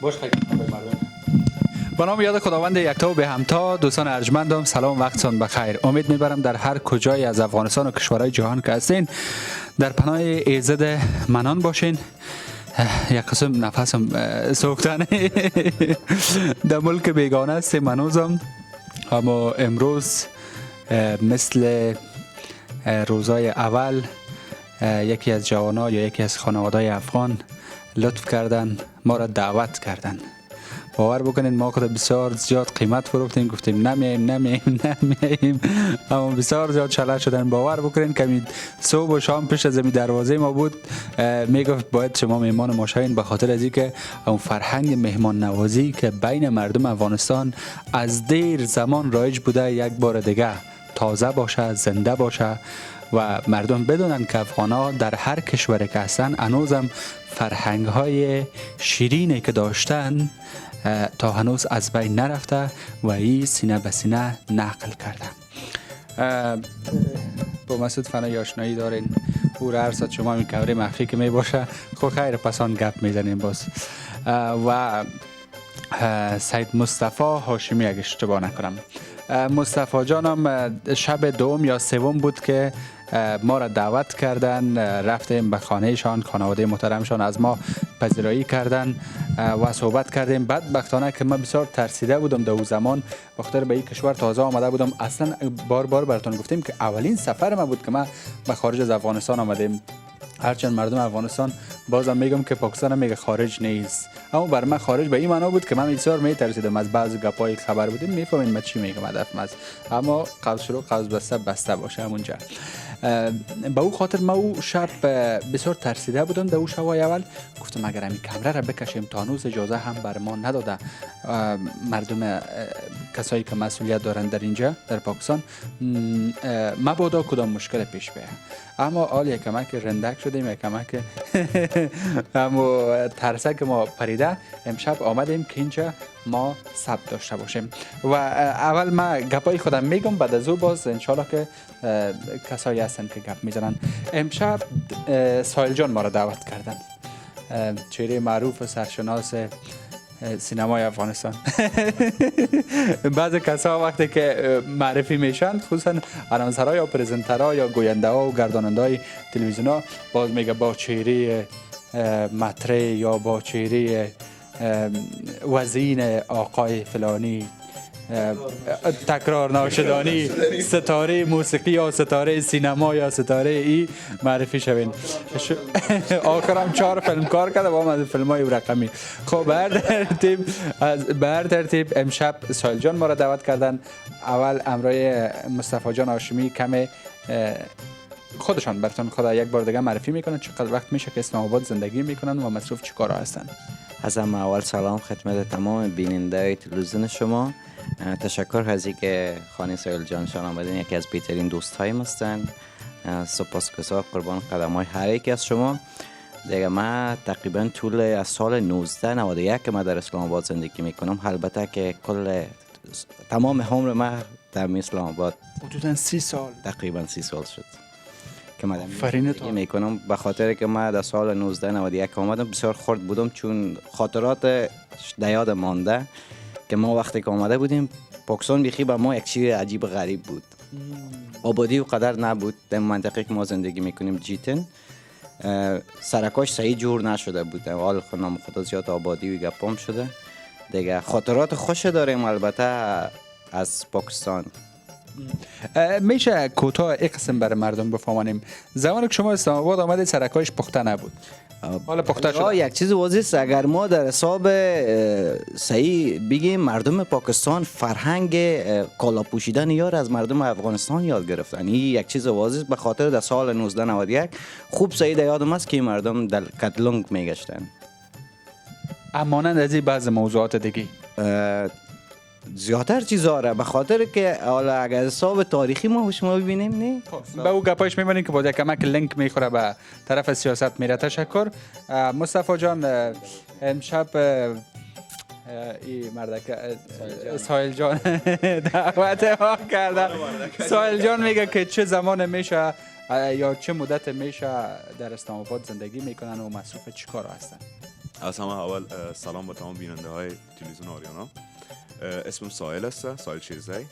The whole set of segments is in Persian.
باش خیلی مردم. با نام یاد خداوند یکتا و به همتا. دوستان ارجمندم سلام، وقتتان بخیر. امید میبرم در هر کجای از افغانستان و کشورهای جهان که هستین در پناه ایزد منان باشین. یک قسم نفسم سوختنه در ملک بیگانه است منوزم، اما امروز مثل روزای اول یکی از جوانا یا یکی از خانواده افغان لطف کردن، ما را دعوت کردن. باور بکنین ما خود بسیار زیاد قیمت فروختیم، گفتیم نمیاییم اما بسیار زیاد شله شدن. باور بکنین که صبح و شام پیش از دروازه ما بود میگفت باید شما مهمان ما شوین، به خاطر از اینکه اون فرهنگ مهمان نوازی که بین مردم افغانستان از دیر زمان رایج بوده یک بار دیگه تازه باشه، زنده باشه و مردم بدونن که افغانا در هر کشوری که هستن هنوزم فرهنگ های شیرینی که داشتن تا هنوز از بین نرفته و این سینه به سینه نقل کرده. با مسعود فنایی آشنایی دارین، او را هر ساعت شما می کوری مخفی که می باشه خب خیر پسان گپ میزنیم باز. و سید مصطفی هاشمی اگه اشتباه نکنم، مصطفی جانم شب دوم یا سوم بود که ما را دعوت کردن، رفتیم به خانهشان، خانواده محترمشان از ما پذیرایی کردن و صحبت کردیم. بدبختانه که من بسیار ترسیده بودم در اون زمان، بخاطر به این کشور تازه آمده بودم. اصلا بار براتون گفتیم که اولین سفر ما بود که من به خارج از افغانستان آمدیم. هرچند مردم افغانستان بازم میگم که پاکستان هم میگه خارج نیست، اما بر من خارج به این معنا بود که من بسیار میترسیدم از بعضی گپای خبر بودیم. میفهمین من چی میگم، هدفم از اما قوس شروع قوس بسته باشه همونجا. به او خاطر ما او شب بسیار ترسیده بودم. در او شبای اول گفتم اگر همین کمره را بکشیم، تا هنوز اجازه هم بر ما نداده مردم کسایی که مسئولیت دارن در اینجا در پاکستان، مبادا کدام مشکل پیش بیاد. اما حال یکمک رندک شدیم، یکمک اما ترسک ما پریده. امشب آمدیم که اینجا ما ثبت داشته باشیم و اول ما گپای خودم میگم، بعد از او باز انشالله که کسایی هستن که گپ میزنن. امشب سایل جان ما را دعوت کردن، چهره معروف و سرشناس سینمای افغانستان. بعض کسا وقتی که معرفی میشن، خصوصا انانسرها یا پرزنترها یا گوینده ها و گرداننده های تلویزیون ها، باز میگه با چهره مطرح یا با چهره وزین آقای فلانی، تکرار ناشدانی، ستاره موسیقی یا ستاره سینما یا ستاره ای معرفی آخرم 4 فیلم کار کرده با هم از فیلم های رقمی. خب به هر ترتیب امشب سایل جان ما را دعوت کردن. اول امرای مصطفی جان هاشمی کم خودشان براتون خدا یک بار دیگه معرفی میکنن، چقدر وقت میشه که اسلام آباد زندگی میکنن و مصروف چی کارا هستن. از اول سلام خدمت تمام بیننده تلویزیون شما. تشکر از اینکه خانه سایل جانشان آمدین، یکی از بهترین دوستایم هستند. سپاسگزار قربان قدم‌های هر یک از شما. دیگه من تقریبا طول از سال 1991 که من در اسلام آباد زندگی میکنم، البته که کل تمام عمر من در اسلام آباد حدوداً 30 سال، تقریبا 30 سال شد که من زندگی میکنم. به خاطر که من در سال 1991 آمدم بسیار خرد بودم، چون خاطرات در یاد مانده که ما وقتی که آمده بودیم پاکستان بیخی به ما یک چیز عجیب غریب بود. آبادی و قدر نبود. در منطقه که ما زندگی میکنیم جیتن سرکاش صحیح جور نشده بود. حال خودم خدا زیاد آبادی و گپام شده دیگه. خاطرات خوش داریم البته از پاکستان. میشه کوتاه یک قسم برای مردم بفهمانیم، زمانی که شما اسلام آباد آمدید سرکایش پخته نبود، حالا پخته شد؟ یک چیز واضح است، اگر ما در حساب صحیح بگیم مردم پاکستان فرهنگ کالا پوشیدن یار از مردم افغانستان یاد گرفتن. این یک چیز واضح است. به خاطر در سال 1991 خوب صحیح در یادم است که مردم در کتلونگ میگشتن. امانند از این بعض موضوعات دیگه زیادتر چیزا را به خاطر که حالا اگر حساب تاریخی ما شما ببینیم نه به او گپایش میبینیم که با کمک لینک میخوره به طرف سیاست میره. تشکر مصطفی جان. امشب این مردک سایل جان دعوت ما کرده. سایل جان میگه که چه زمان میشه یا چه مدت میشه در اسلام آباد زندگی میکنن و مصروف چی کار هستن؟ از همه اول سلام به تمام بیننده های تلویزیون آریانا. اسمم ساحل است، ساحل شیرزی.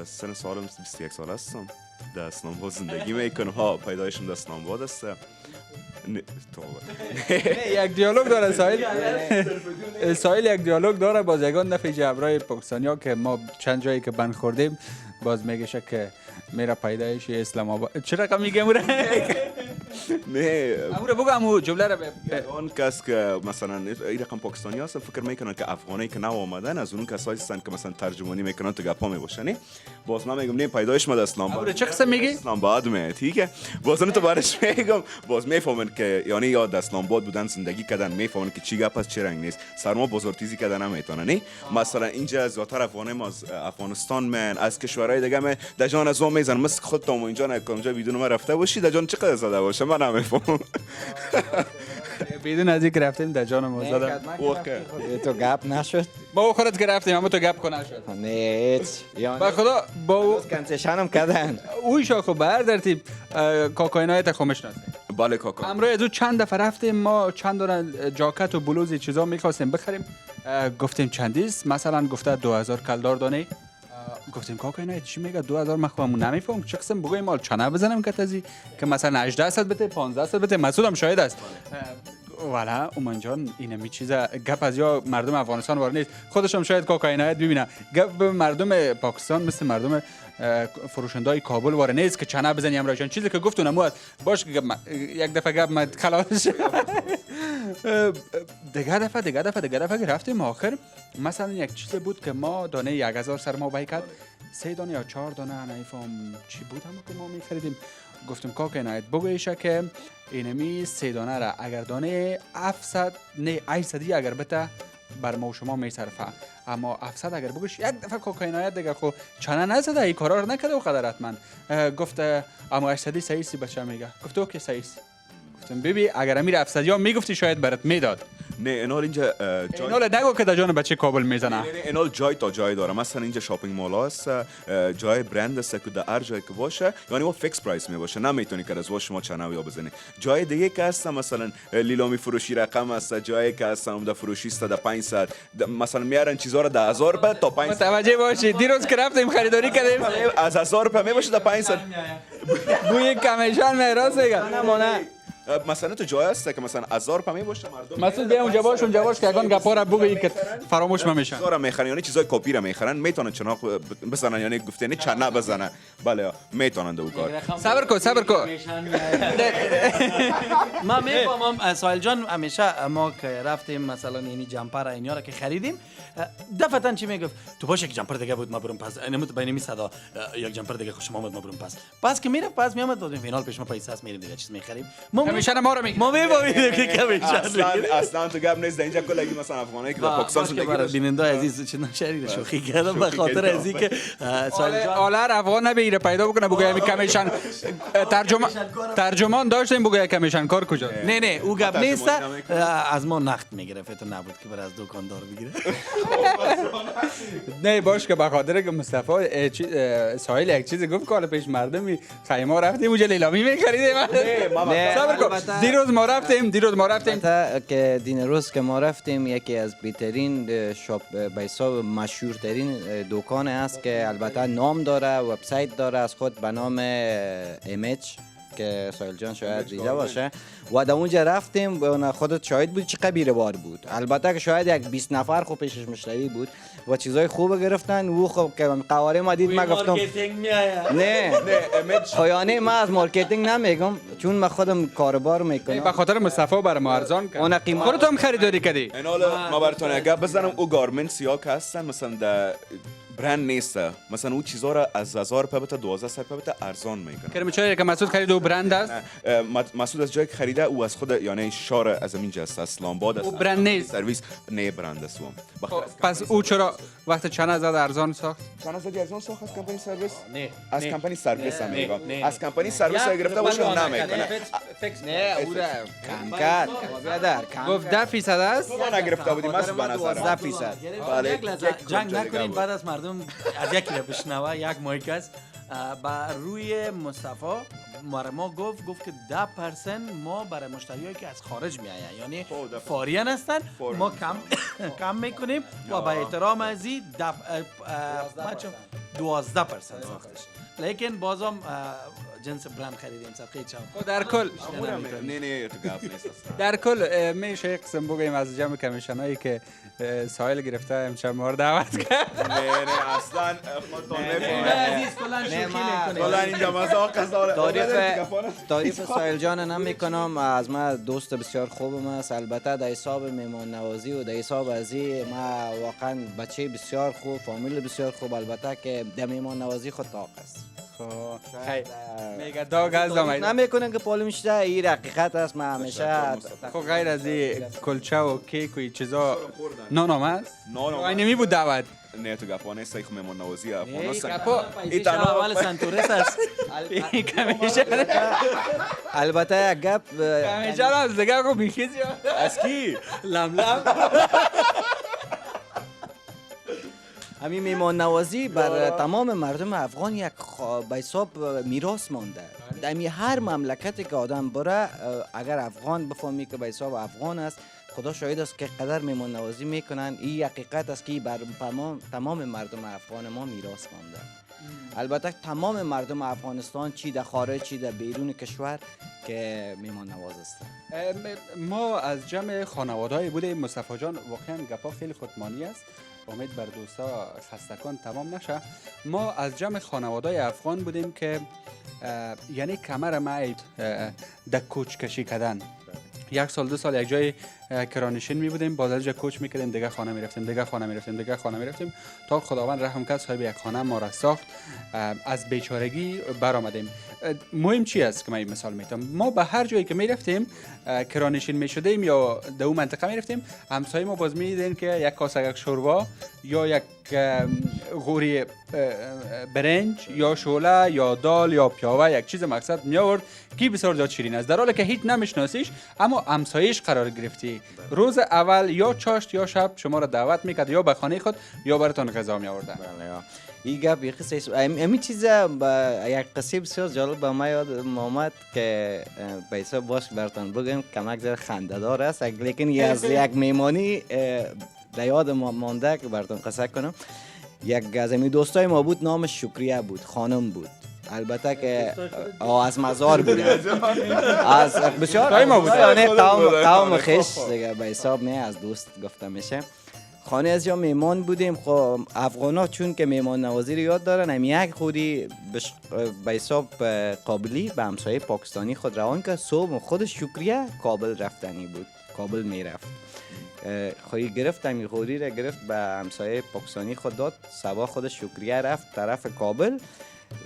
سن سالم 21 سال هستم. در اسلام‌آباد زندگی میکنم. ها پیدایشم در اسلام‌آباد است. یک دیالوگ داره ساحل یک دیالوگ داره باز یگان نفی جبرای پاکستانیا که ما چند جایی که بند خوردیم باز میگه که میرا پیدایش اسلام آباد. چه رقم میگه موره؟ نه موره بگو همو جمله رو اون کس که مثلا این رقم پاکستانی هستن فکر میکنن که افغانی که نو آمدن از اون کسایی هستن که مثلا ترجمانی میکنن تو گپا میباشن. باز من میگم نه پیدایش ما در اسلام آباد. چه قسم میگی؟ اسلام آباد می تیکه. باز اون تو بارش میگم باز میفهمن که یعنی یا در اسلام آباد بودن زندگی کردن میفهمن که چی گپ است چه رنگ نیست. سرما بزرگتیزی کردن نمیتونن. نه مثلا اینجا زیادتر افغانی از افغانستان من از کشورهای دیگه من در جان از اون میزنن مثل خودت هم اینجا نکنجا بدون ما رفته باشی در جان چقدر زده باشه من نمیفهمم. بدون از اینکه رفتیم در جان ما زدم. تو گپ نشد با خودت که رفتیم اما تو گپ کنه نشد. نه هیچ با خدا با کنسشنم کردن اوی شاخو بر در تیپ کاکاینایت خومش نستیم. بله کاکا. امروز از چند دفعه رفتیم ما چند دونه جاکت و بلوز چیزا میخواستیم بخریم. گفتیم چندیست مثلا گفته 2000 کلدار دانه. گفتیم کاکا نه چی میگه 2000 مخوامون نمیفهم چه قسم بگویم مال چنه بزنم که تازی که مثلا 18 صد بده 15 صد بده مسعود هم شاهد است. والا اومن جان این می چیزا گپ از یا مردم افغانستان وار نیست خودشم شاید کاکا عنایت ببینه گپ مردم پاکستان مثل مردم فروشندای کابل وار نیست که چنه بزنی امرا جان چیزی که گفتون امو باش که یک دفعه گپ مد خلاص دیگه دفعه رفتیم آخر مثلا یک چیز بود که ما دانه 1000 سر ما بای کرد 3 دانه یا 4 دانه نمیفهم چی بود هم که ما می‌خریدیم. گفتم کاکا عنایت بگویش که اینمی 3 دانه را اگر دانه 700 نه 800 اگر بته بر ما و شما میصرفه اما 700 اگر بگوش یک دفعه کاکا عنایت دیگه خو چنه نزده این کارا رو نکرده و قدرت من گفت اما 800 سایسی بچه میگه گفت اوکی سایس. گفتم ببین اگر امیر 700 یا میگفتی شاید برات میداد. نه اینال اینجا اینال نگو که در جان بچه کابل میزنه. نه اینال جای تا جای داره مثلا اینجا شاپینگ مال هست جای برند است که در هر جایی که باشه یعنی و فیکس پرایس می باشه نمیتونی که از وا شما چنه یا بزنی. جای دیگه که هست مثلا لیلامی فروشی رقم است جایی که هست در فروشی است در 500 مثلا میارن چیزا رو در 1000 روپیه تا 500. متوجه باشی دیروز که رفتیم خریداری کردیم از 1000 روپیه می باشه تا 500 بوی کمیشن میراث میگه نه مثلا تو جای هست که مثلا 1000 روپیه می باشه مردم مسعود بیا اونجا باش که اگان گپا را بگویی که فراموش نمیشن. چیزا میخرن یعنی چیزای کپی را میخرن میتونن چناق بزنن یعنی گفته نه چنه بزنن بله میتونن دو کار. صبر کن ما میفهمم سایل جان همیشه ما که رفتیم مثلا یعنی جمپر اینا را که خریدیم دفعتا چی میگفت تو باشه که جمپر دیگه بود ما برم پس نمیت بین می صدا یک جمپر دیگه خوشم اومد ما برم پس که میره پس میامد دادیم فینال پیش ما پیسه است میریم دیگه چیز میخریم کمیشن ما رو میگه ما میفهمیم که کمیشن اصلا تو گپ نیست اینجا کلگی مثلا افغانی که در پاکستان زندگی داشت بیننده عزیز چه نشری شوخی کردم به خاطر از اینکه سایل جان آلر افغان نبیره پیدا بکنه بگه کمیشن ترجمان داشتیم بگه کمیشن کار کجا. نه او گپ نیست از ما نقد میگرفت تو نبود که بر از دکاندار بگیره. نه باش که بخاطر که مصطفی ساحل یک چیزی گفت که حالا پیش مردمی خیمه رفتیم اونجا لیلامی می‌خریدیم. نه صبر کن دیروز ما رفتیم که دین روز که ما رفتیم یکی از بهترین شاپ به حساب مشهورترین دکان است که البته نام داره وبسایت داره از خود به نام ایمیج که سایل جان شاید دیده باشه و در اونجا رفتیم و خودت شاهد بود چه قبیره بار بود البته که شاید یک 20 نفر خب پیشش مشتری بود و چیزای خوب گرفتن و خب که قواره ما دید ما گفتم نه خیانه ما از مارکتینگ نمیگم چون من خودم کاربار میکنم به خاطر مصطفی برای ما ارزان کرد اون قیمت خودت هم خریداری کردی. اینا ما براتون یک گپ بزنم او گارمنتس یا که هستن مثلا در برند نیست مثلا او چیزا را از 1000 روپیه تا 1200 روپیه ارزان میکنه. کرم چایی که مسعود خرید و برند است. مسعود از جایی که خریده او از خود یعنی شار از اینجا است اسلام آباد است. او برند نیست. سرویس نه برند است پس او چرا وقت چند هزار ارزان ساخت؟ چند هزار ارزان ساخت از کمپانی سرویس؟ نه از کمپانی سرویس هم میگم از کمپانی سرویس گرفته باشه نمیکنه. نه او را کم کرد گفت 10% است. ما نگرفته بودیم از به نظر 10%. بله جنگ نکنین بعد از مردم از یکی را بشنوه یک مایک است بر روی مصطفی ما گفت که 10% ما برای مشتریایی که از خارج میآیند، یعنی فاریان هستن، ما کم میکنیم و به احترام از این 12% ساختش. لیکن بازم جنس برند خریدیم صفحه چاپ. در کل نه تو گپ نیست اصلا. در کل میشه یک قسم بگوییم از جمع کمیشنایی که ساحل گرفته امشب ما رو دعوت کرد. نه اصلا خودتون نفهمید. عزیز کلان شوخی میکنه. کلا اینجا مزاق است. تعریف سایل جان نمیکنم، از ما دوست بسیار خوبم است. البته در حساب میمان نوازی و در حساب ازی ما واقعا بچه بسیار خوب، فامیل بسیار خوب، البته که در میمان نوازی خود طاق است. میگه داغ از دامید نمیکنن که پول میشه، این حقیقت است. ما همیشه خب غیر از این کلچه و کیک و این چیزا نان هم هست؟ نان هم اینی می بود دعوت. نه تو گپا نیست، خو میمون نوازی افغان است. این اول سنتورس است. این کمیشن البته گپ کمیشن از دیگه کو بیخیزی از کی؟ لم همین میمان نوازی بر تمام مردم افغان یک به حساب میراث مانده. در هر مملکتی که آدم بره، اگر افغان بفهمی که به حساب افغان است، خدا شاهد است که قدر میمان نوازی میکنن. این حقیقت است که بر تمام مردم افغان ما میراث مانده. البته تمام مردم افغانستان، چی در خارج چی در بیرون کشور، که میمان نواز هستند. ما از جمع خانواده‌ای بودیم. مصطفی جان واقعا گپا خیلی خودمانی است. امید بر دوستا خستگان تمام نشه. ما از جمع خانواده‌ای افغان بودیم که یعنی کمر ما در کوچ کشی کردن. یک سال دو سال یک جای کرانشین می بودیم، باز از جا کوچ میکردیم، دیگه خانه میرفتیم، دیگه خانه میرفتیم تا خداوند رحم کرد صاحب یک خانه ما را ساخت. از بیچارگی برآمدیم. مهم چی است که من این مثال میتم، ما به هر جایی که میرفتیم کرانشین میشدیم یا در اون منطقه میرفتیم، همسایه ما باز میدیدن که یک کاسه یک شوربا یا یک غوری برنج یا شوله یا دال یا پیاوه یک چیز مقصد می آورد که بسیار زیاد شیرین است، در حالی که هیچ نمیشناسیش اما همسایه‌اش قرار گرفتی. روز اول یا چاشت یا شب شما را دعوت میکرد یا به خانه خود یا براتون غذا می آورد. این گپ یک قصه است. امی چیز یک قصه بسیار جالب به ما یاد آمد که به حساب باش براتون بگم، کمک زیر خنده‌دار است، لیکن از یک میمانی در یاد مانده که براتون قصه کنم. یک از امی دوستای ما بود، نامش شکریه بود، خانم بود. البته که از مزار بود، از بسیار ما بود، یعنی قوم خش دیگه به حساب می از دوست گفته میشه. خانه از جا میمان بودیم. خب افغانا چون که میمان نوازی رو یاد دارن، هم یک خودی به حساب قابلی به همسایه پاکستانی خود روان که صبح خود شکریه کابل رفتنی بود، کابل میرفت. خواهی گرفت، همی خوری را گرفت به همسایه پاکستانی خود داد. صبح خود شکریه رفت طرف کابل،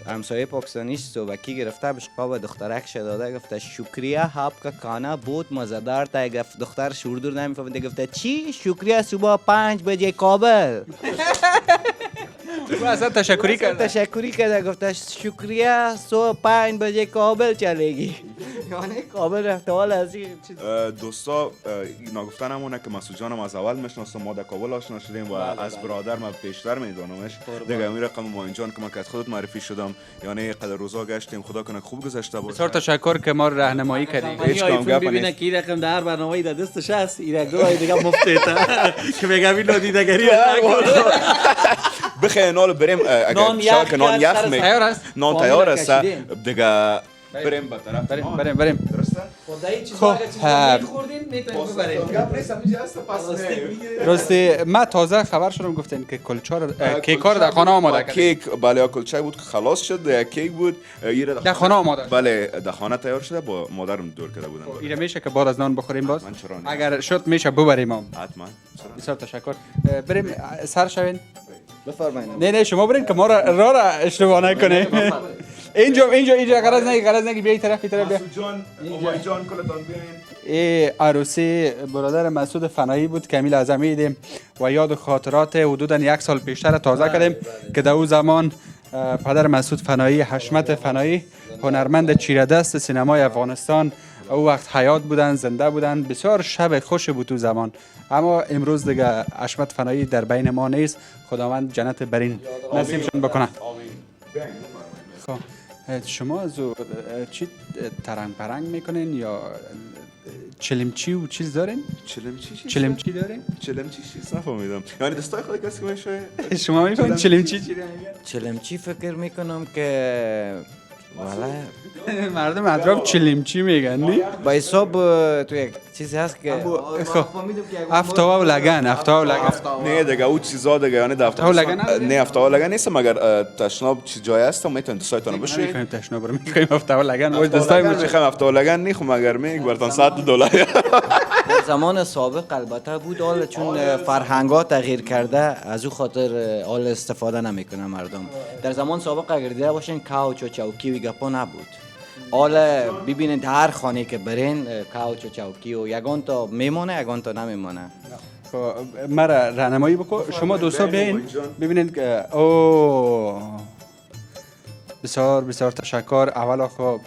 همسایه پاکستانیش صبحکی گرفته بهش قاب دخترکش داده، گفته شکریه حب که کانه بود مزدار تا. گفت دختر شوردور نمیفهمید، گفته چی؟ شکریه صبح 5 بجه کابل. اصلا تشکری کرده، گفته شکریه صبح 5 بجه کابل چلگی. یعنی کابل رفته حال از این چیز. دوستا نگفتن همونه که مسعود جانم از اول میشناسم، ما در کابل آشنا شدیم و از برادر من بیشتر میدونمش دیگه. امیر رقم معین جان که من که از خودت معرفی شدم، یعنی قدر روزا گشتیم، خدا کنه خوب گذشته باشه. بسیار تشکر که ما رو راهنمایی کردید. هیچ کام گپ ببینه که این رقم در برنامه در دستش هست، این رقم دیگه مفته که میگم این دیدگری بخیر نال بریم. نان اگر نان یخ تیار است؟ نان تیار است دیگه. بریم به طرف بریم. درسته؟ خدایی چیزا اگه چیزا میخوردین میتونیم ببریم. گپ نیست همینجا است، پس راستی ما تازه خبر شدم گفتن که کیکار در خانه آماده کردن. کیک بله کلچه بود که خلاص شد، کیک بود در خانه آماده. بله در خانه تیار شده، با مادرم دور کرده بودن. ایره میشه که بعد از نان بخوریم باز؟ من چرا نه؟ اگر شد میشه ببریم هم. حتما. بسیار تشکر. بریم سر شوین. بفرمایید. نه شما برین که ما را اشتباه نکنه. اینجا غرض نگی بیای طرف بیا. مسعود جان، امای جان کلتان بیاین. این عروسی برادر مسعود فنایی بود که امیل از دیدیم و یاد و خاطرات حدودا 1 سال پیشتر تازه کردیم که در اون زمان پدر مسعود فنایی، حشمت فنایی، هنرمند چیره دست سینمای افغانستان، او وقت حیات بودن، زنده بودن، بسیار شب خوش بود تو زمان. اما امروز دیگه حشمت فنایی در بین ما نیست. خداوند جنت برین نصیبشون بکنه. خب شما از چی ترنگ پرنگ میکنین یا چلمچی و چیز دارین؟ چلمچی دارین؟ چلمچی چیز نفهمیدم. یعنی دستای خود کسی که میشه شما میفهمید چلمچی چی میگن؟ چلمچی فکر میکنم که والا مردم اطراف چلمچی میگن نی؟ با حساب تو یک چیزی هست که افتاوا و لگن نه دیگه او چیزا دیگه یعنی افتاوا لگن نه افتاوا لگن نیست مگر تشناب چی جای هست میتونید دستایتون بشویید. میخوایم تشنا بریم میخوایم افتاوا لگن وای دستای میخوام افتاوا لگن نی خو مگر میگ برتون $100. در زمان سابق البته بود، حالا چون فرهنگ‌ها تغییر کرده از او خاطر حال استفاده نمیکنه مردم. در زمان سابق اگر دیده باشین کاوچ و چوکی و گپا نبود. حالا ببینید هر خانه که برین کاوچ و چوکی و یگان تا میمونه یگان تا نمیمونه. خب مرا راهنمایی بکن. شما دوستا بیاین ببینید که او بسیار بسیار تشکر. اول خب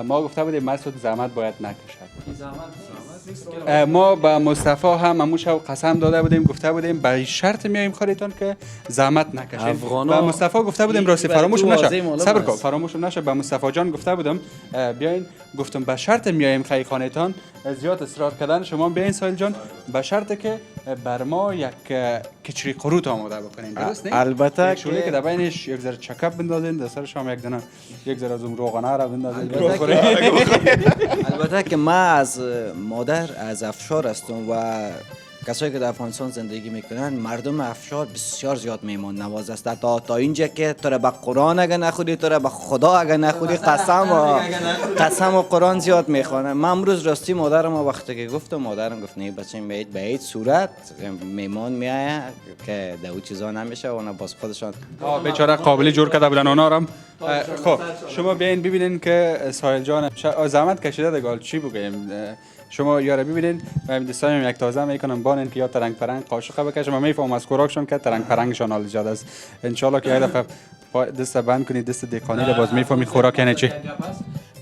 ما گفته بودیم مسعود زحمت باید نکشد. ما با مصطفی هم همون شب قسم داده بودیم، گفته بودیم به شرط میایم خریتون که زحمت نکشید. با مصطفی گفته بودیم راستی فراموشم نشه. صبر کن فراموشم نشه. به مصطفی جان گفته بودم بیاین، گفتم به شرط میایم خی خانهتان. زیاد اصرار کردن شما بیاین سایل جان، به شرط که بر ما یک کچری قروت آماده بکنین. درست نه؟ البته شوله که در بینش یک ذره چکپ بندازین، در سرش هم یک دونه یک ذره از اون روغنه را بندازین. البته که من از مادر از افشار هستم و کسایی که در افغانستان زندگی میکنن مردم افشار بسیار زیاد میمان نواز است. تا اینجا که تو را به قرآن اگه نخوری، تو را به خدا اگه نخوری، قسم و قرآن زیاد میخوانه. من امروز راستی مادرم وقتی که گفتم، مادرم گفت نه بچه میید به هیچ صورت میمان میایه که دو چیزا نمیشه و اونا باز خودشان بیچاره قابلی جور کرده بودن اونا رو. خب شما بیاین ببینین که سایل جان زحمت کشیده دیگه. چی بگیم شما یاره ببینین و دستایم یک تازه میکنم بانن که یا ترنگ پرنگ قاشق بکشم. من میفهمم از خوراکشون که ترنگ پرنگشون حال زیاد است. ان شاء الله که یه دفعه دست بند کنید دست دکانی رو باز میفهمید خوراک یعنی چی.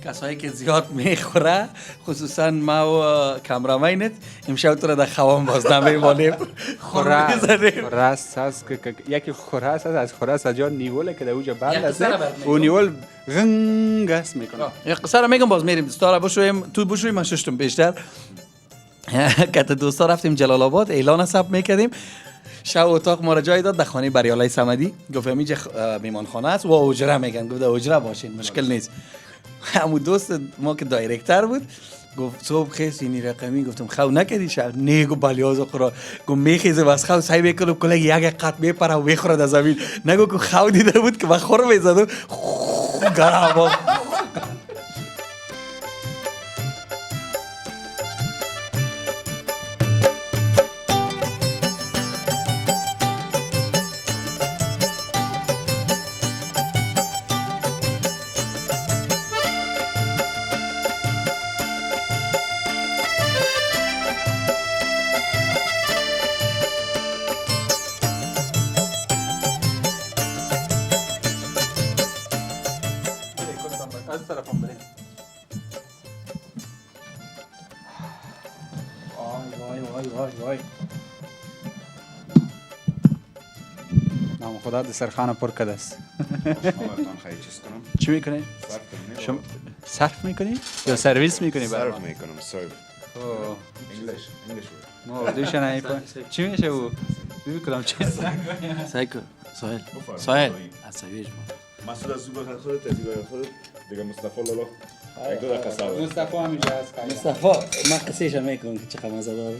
کسایی که زیاد میخوره خصوصا ما و کامرامینت امشب تو را در خوام باز نمیمانیم. خراس هست که یکی خراس هست، از خراس از جا نیوله که در اوجا بند است و نیول غنگ است میکنه. یک قصه را میگم باز میریم دوستا را بشویم. تو بشویم من ششتم بیشتر که دوستا رفتیم جلال آباد اعلان ثبت میکردیم. شب اتاق ما را جای داد در خانه بریالای صمدی. گفتم اینجا میمانخانه است و اجره میگن. گفت اجره باشین مشکل نیست. همون دوست ما که دایرکتر بود گفت صبح خیس اینی رقمی. گفتم خو نکردی شب؟ نه گفت بلیاز خورا. گفت میخیزه بس خو سعی میکنم کلا یک قط میپره و میخوره در زمین. نگو که خو دیده بود که من خور میزدم گرم. از طرفم بریم. وای نام خدا دسترخوان پر کرده است. چی میکنی؟ شما صرف میکنی یا سرویس میکنی؟ صرف میکنم. صرف. انگلیش. ما دوش نمیفهم. چی میشه او؟ ببین کدام چیز. سایکو سایل عصبیش ما. مسعود از زوبه خودت تدیبه خودت دیگه مصطفی لالا. یک دو دقیقه صبر. مصطفی همیشه هست. مصطفی من قصهش میکنم که چقدر مزه داره.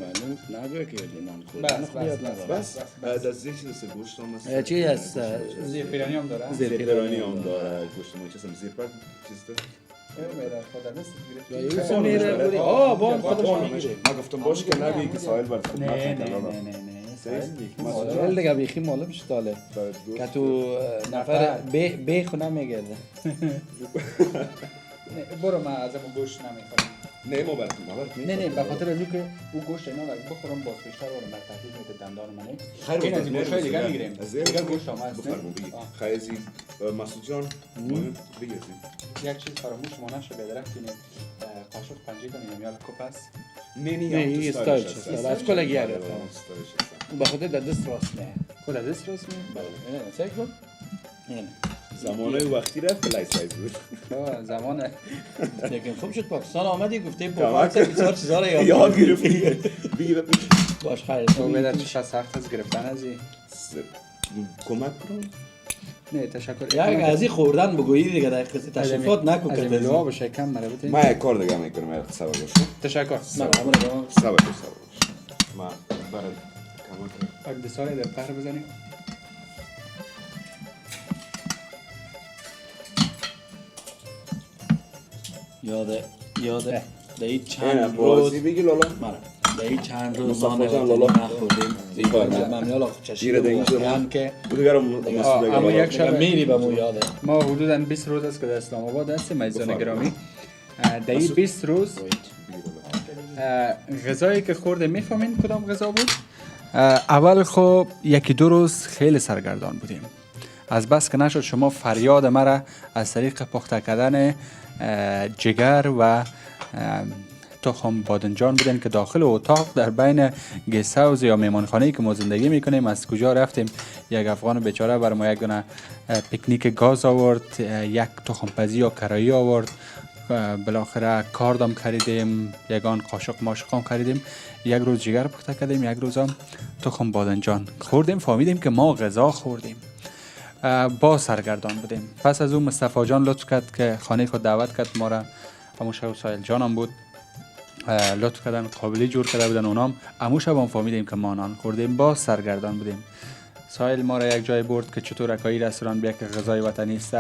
معلوم نگوی که نان خورد. بس بعد از این چیز گوشت هم است. چی هست؟ زیر پیرانی هم داره. زیر پیرانی هم داره. گوشت ما چیزم زیر پاک چیز داره. بان خودش میگیره. ما گفتم باشه که نگی که سایل برد خدمت نه سایل دیگه بیخی معلوم شده که تو نفر بی خونه میگرده. برو من از اون گوشت نمیخورم. نه ما برات نه به خاطر از اینکه او گوشت اینا رو بخورم باز بیشتر وارم بر تحقیق میده دندان منه. خیر این از این گوشت دیگه میگیریم. دیگه گوشت هم هست. خیزی مسعود جان بگید یک چیز فراموش ما نشه بدرک کنیم قاشق پنجه کنیم یا کوپاس. نه این استایلش است. از کلا گیره. استایلش به خاطر دست راست نه. خود از دست راست می؟ بله. نه سعی کن. نه. زمانه وقتی رفت لایسایز بود زمان لیکن خوب شد پاکستان آمدی گفته پاکستان بسیار چیزا رو یاد گرفتی بگی باش خیر تو بدر چه سخت از گرفتن از این کمک کنم نه تشکر یک از این خوردن بگویی دیگه در قصه تشریفات نکن از که این دعا بشه کم مربوطه ما یک کار دیگه میکنم یک صبر باش تشکر صبر باش ما برات کمان اگه در قهر بزنیم یاده دایی این چند بازی روز بگی لالا مرا دایی چند روز مصطفی نان جان وطنی لالا. نخوردیم زیبا ممنون گیره چشیده دیگه هم که دیگه اما یک شب شب میری به مو یاده ما حدودا 20 روز است که در اسلام آباد هستیم عزیزان گرامی در این 20 روز غذایی که خورده میفهمین کدام غذا بود اول خب یکی دو روز خیلی سرگردان بودیم از بس که نشد شما فریاد مرا از طریق پخته کردن جگر و تخم بادنجان بودن که داخل اتاق در بین گست هاوس یا مهمانخانه‌ای که ما زندگی میکنیم از کجا رفتیم یک افغان بیچاره بر ما یک دونه پیکنیک گاز آورد یک تخم پزی یا کرایی آورد بالاخره کاردم خریدیم یگان قاشق ماشقام خریدیم یک روز جگر پخته کردیم یک روز هم تخم بادنجان خوردیم فهمیدیم که ما غذا خوردیم با سرگردان بودیم پس از اون مصطفی جان لطف کرد که خانه خود دعوت کرد ما را اموشه و سایل جان هم بود لطف کردن قابلی جور کرده بودن اونام اموشه هم فهمیدیم که ما نان خوردیم با سرگردان بودیم سایل ما را یک جای برد که چطور اکایی رستوران بیا که غذای وطنی است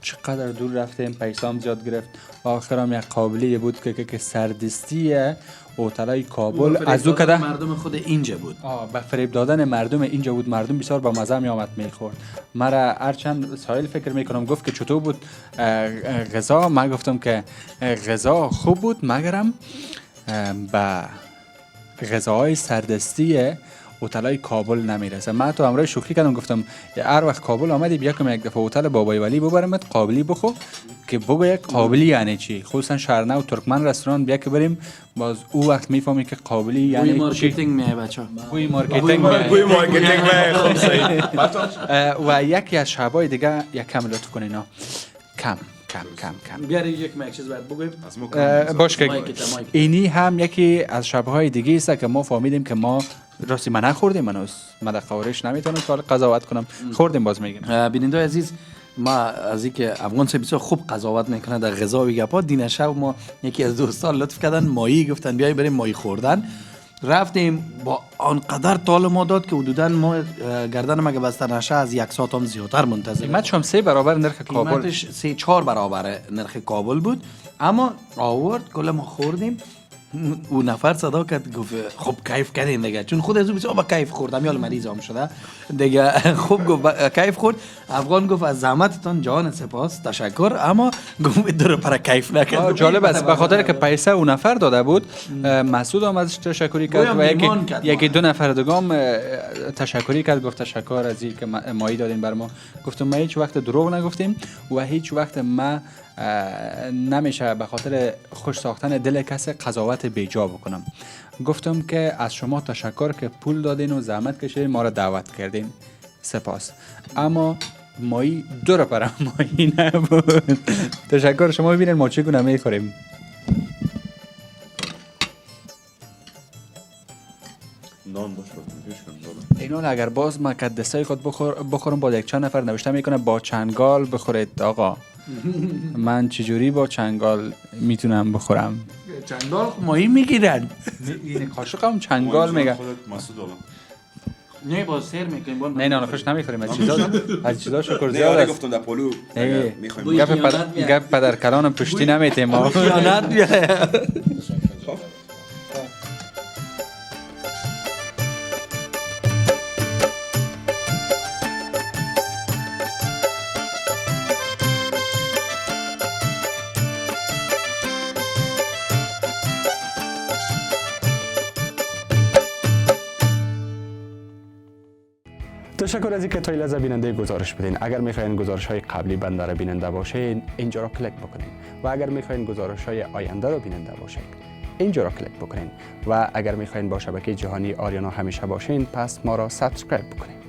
چقدر دور رفتیم پیسام زیاد گرفت آخرام یک قابلی بود که سردستی هتلای کابل از او کده مردم خود اینجا بود به فریب دادن مردم اینجا بود مردم بسیار با مزه می آمد میخورد مرا هرچند سایل فکر میکنم گفت که چطور بود غذا من گفتم که غذا خوب بود مگرم به غذاهای سردستی هتلای کابل نمیرسه من تو امروز شوخی کردم گفتم هر وقت کابل آمدی بیا که یک دفعه هتل بابای ولی ببرمت قابلی بخو که بگو یک قابلی یعنی چی خصوصا شهرنو و ترکمن رستوران بیا که بریم باز او وقت میفهمی که قابلی یعنی چی مارکتینگ میه بچه‌ها بوی مارکتینگ بوی مارکتینگ خب صحیح و یکی از شبای دیگه یک کم لطف کنین کم بیاری یک ما یک چیز باید بگویم باش که مایک. اینی هم یکی از شبهای دیگه است که ما فهمیدیم که ما راستی من نخوردیم من در خورش نمیتونم که قضاوت کنم خوردیم باز میگم بیننده عزیز ما از اینکه افغان سه بسیار خوب قضاوت میکنه در غذا و گپا دین شب ما یکی از دوستان لطف کردن ماهی گفتن بیای بریم ماهی خوردن رفتیم با آنقدر طال ما داد که حدودا ما گردن مگه بستر نشه از یک ساعت هم زیادتر منتظر قیمتش هم 3 برابر نرخ کابل قیمتش 3-4 برابر نرخ کابل بود اما آورد کل ما خوردیم او نفر صدا کرد گفت خب کیف کردین دیگه چون خود از او بسیار با کیف خوردم یا مریض هم شده دیگه خوب گفت کیف خورد افغان گفت از زحمتتان جان سپاس تشکر اما گفت دور پر کیف نکرد جالب است به خاطر که پیسه اون نفر داده بود مسعود هم ازش تشکری کرد و یکی دو نفر دیگه هم تشکری کرد گفت تشکر از اینکه مایی دادین بر ما گفتم ما هیچ وقت دروغ نگفتیم و هیچ وقت ما نمیشه به خاطر خوش ساختن دل کسی قضاوت بیجا بکنم گفتم که از شما تشکر که پول دادین و زحمت کشیدین ما را دعوت کردین سپاس اما مایی دور پر مایی نبود تشکر شما ببینید ما چگونه میخوریم نان باش اینو اگر باز مقدسای خود بخورم با یک چند نفر نوشته میکنه با چنگال بخورید آقا من چجوری با چنگال میتونم بخورم چنگال ماهی میگیرن این قاشق هم چنگال میگه نه با سر میکنیم نه خوش نمیخوریم از چیزا شکر زیاد زیاد است گفتم در پولو میخوایم گپ پدر کلان پشتی نمیتیم ما خیانت بیه تشکر از اینکه تا این لحظه بیننده گزارش بودین. اگر میخواین گزارش های قبلی بنده را بیننده باشین اینجا را کلیک بکنین و اگر میخواین گزارش های آینده را بیننده باشین اینجا را کلیک بکنین و اگر میخواین با شبکه جهانی آریانا همیشه باشین پس ما را سابسکرایب بکنین.